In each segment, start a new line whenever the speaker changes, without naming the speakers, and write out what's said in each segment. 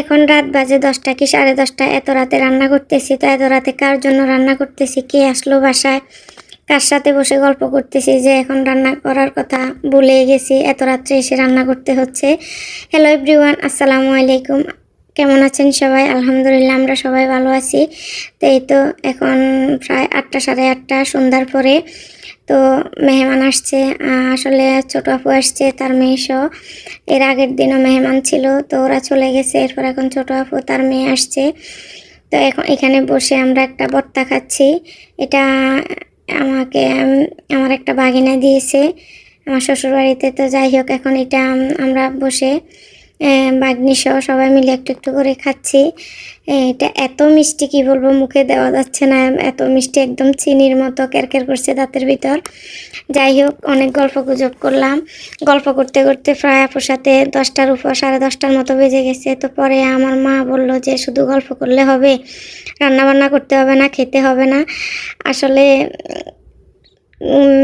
এখন রাত বাজে 10টা কি 10:30, এত রাতে রান্না করতেছি। তো এত রাতে কার জন্য রান্না করতেছি, কে আসলো বাসায়, কার সাথে বসে গল্প করতেছি যে এখন রান্না করার কথা ভুলে গেছি, এত রাত্রে এসে রান্না করতে হচ্ছে। হ্যালো এভরিওয়ান, আসসালামু আলাইকুম। কেমন আছেন সবাই? আলহামদুলিল্লাহ আমরা সবাই ভালো আছি। তো এই তো এখন প্রায় 8টা 8:30 সন্ধ্যার পরে। তো মেহমান আসছে, আসলে ছোট আপু আসছে তার মেয়েসহ। এর আগের দিনও মেহমান ছিল, তো ওরা চলে গেছে। এরপর এখন ছোট আপু তার মেয়ে আসছে। তো এখন এখানে বসে আমরা একটা ভর্তা খাচ্ছি। এটা আমাকে আমার একটা ভাগিনা দিয়েছে আমার শ্বশুরবাড়িতে। তো যাই হোক, এখন এটা আমরা বসে ভাগ্নি সহ সবাই মিলে একটু একটু করে খাচ্ছি। এটা এত মিষ্টি কি বলবো, মুখে দেওয়া যাচ্ছে না, এত মিষ্টি, একদম চিনির মতো ক্যারক্যার করছে দাঁতের ভিতর। যাই হোক, অনেক গল্প গুজব করলাম। গল্প করতে করতে প্রায় আপুর সাথে 10টার উপর, 10:30টার মতো বেজে গেছে। তো পরে আমার মা বলল যে শুধু গল্প করলে হবে, রান্না বান্না করতে হবে না, খেতে হবে না। আসলে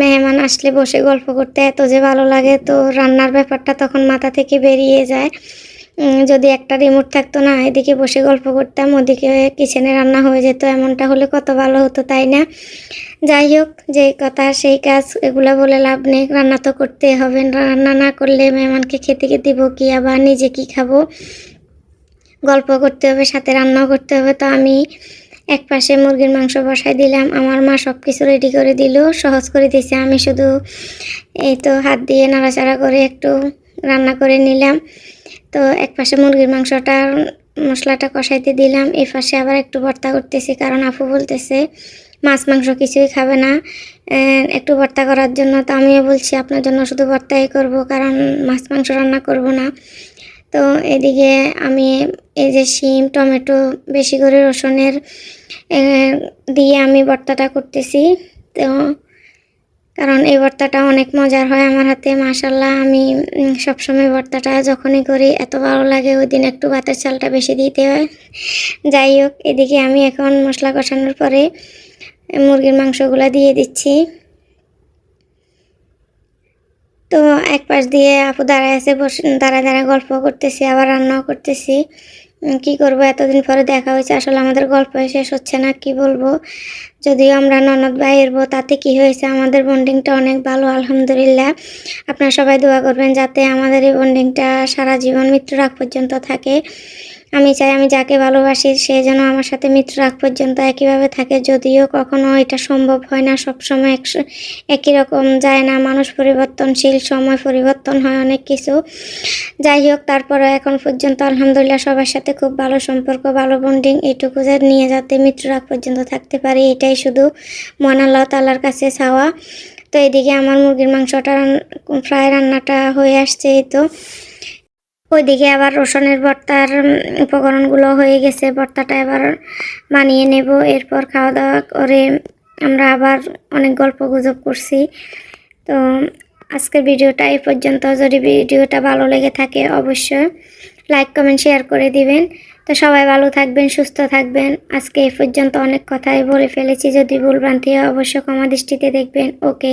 মেহমান আসলে বসে গল্প করতে এত যে ভালো লাগে, তো রান্নার ব্যাপারটা তখন মাথা থেকে বেরিয়ে যায়। যদি একটা রিমোট থাকতো না, এদিকে বসে গল্প করতাম, ওদিকে কিচেনে রান্না হয়ে যেত, এমনটা হলে কত ভালো হতো, তাই না? যাই হোক, যে কথা সেই কাজ, এগুলো বলে লাভ নেই। রান্না তো করতে হবে, রান্না না করলে মেহমানকে খেতে দিব কি, আবার নিজে কি খাবো? গল্প করতে হবে, সাথে রান্নাও করতে হবে। তো আমি এক পাশে মুরগির মাংস বসাই দিলাম, আমার মা সব কিছু রেডি করে দিল, সহজ করে দিয়েছে। আমি শুধু এই তো হাত দিয়ে নাড়াচাড়া করে একটু রান্না করে নিলাম। তো এক পাশে মুরগির মাংসটা মশলাটা কষাইতে দিলাম, এই পাশে আবার একটু ভর্তা করতেছি, কারণ আপু বলতেছে মাছ মাংস কিছুই খাবে না, একটু ভর্তা করার জন্য। তো আমিও বলছি আপনার জন্য শুধু ভর্তাই করব, কারণ মাছ মাংস রান্না করব না। তো এদিকে আমি এই যে শিম, টমেটো, বেশি করে রসুনের দিয়ে আমি ভর্তাটা করতেছি। তো কারণ এই ভর্তাটা অনেক মজার হয় আমার হাতে, মাশাল্লাহ। আমি সবসময় ভর্তাটা যখনই করি এত ভালো লাগে, ওই দিন একটু ভাতের চালটা বেশি দিতে হয়। যাই হোক, এদিকে আমি এখন মশলা কষানোর পরে মুরগির মাংসগুলো দিয়ে দিচ্ছি। তো এক পাশ দিয়ে আপু দাঁড়ায় আছে, বসে দাঁড়ায় গল্প করতেছি, আবার রান্নাও করতেছি। কি করব, এতদিন পরে দেখা হয়েছে, আসলে আমাদের গল্প শেষ হচ্ছে না, কি বলবো। যদিও আমরা ননদ ভাইয়ের বউ, তাতে কি হয়েছে, আমাদের বন্ডিংটা অনেক ভালো আলহামদুলিল্লাহ। আপনারা সবাই দোয়া করবেন যাতে আমাদের এই বন্ডিংটা সারা জীবন মৃত্যুর আগ পর্যন্ত থাকে। আমি চাই আমি যাকে ভালোবাসি সে যেন আমার সাথে মৃত্যুর আগ পর্যন্ত একইভাবে থাকে। যদিও কখনো এটা সম্ভব হয় না, সবসময় একই রকম যায় না, মানুষ পরিবর্তনশীল, সময় পরিবর্তন হয় অনেক কিছু। যাই হোক, তারপরে এখন পর্যন্ত আলহামদুলিল্লাহ সবার সাথে খুব ভালো সম্পর্ক, ভালো বন্ডিং, এইটুকু নিয়ে যাতে মৃত্যুর আগ পর্যন্ত থাকতে পারি, এটাই শুধু মহান আল্লাহ তাআলার কাছে চাওয়া। তো এদিকে আমার মুরগির মাংসটা প্রায় রান্নাটা হয়ে আসছে। এই তো ওইদিকে আবার রসুনের ভর্তার উপকরণগুলো হয়ে গেছে, ভর্তাটা এবার বানিয়ে নেব। এরপর খাওয়া দাওয়া করে আমরা আবার অনেক গল্প গুজব করছি। তো আজকের ভিডিওটা এই পর্যন্ত। যদি ভিডিওটা ভালো লেগে থাকে অবশ্যই লাইক কমেন্ট শেয়ার করে দিবেন। তো সবাই ভালো থাকবেন, সুস্থ থাকবেন। আজকে এই পর্যন্ত অনেক কথাই বলে ফেলেছি, যদি ভুলভ্রান্তি হয় অবশ্যই ক্ষমা দৃষ্টিতে দেখবেন। ওকে।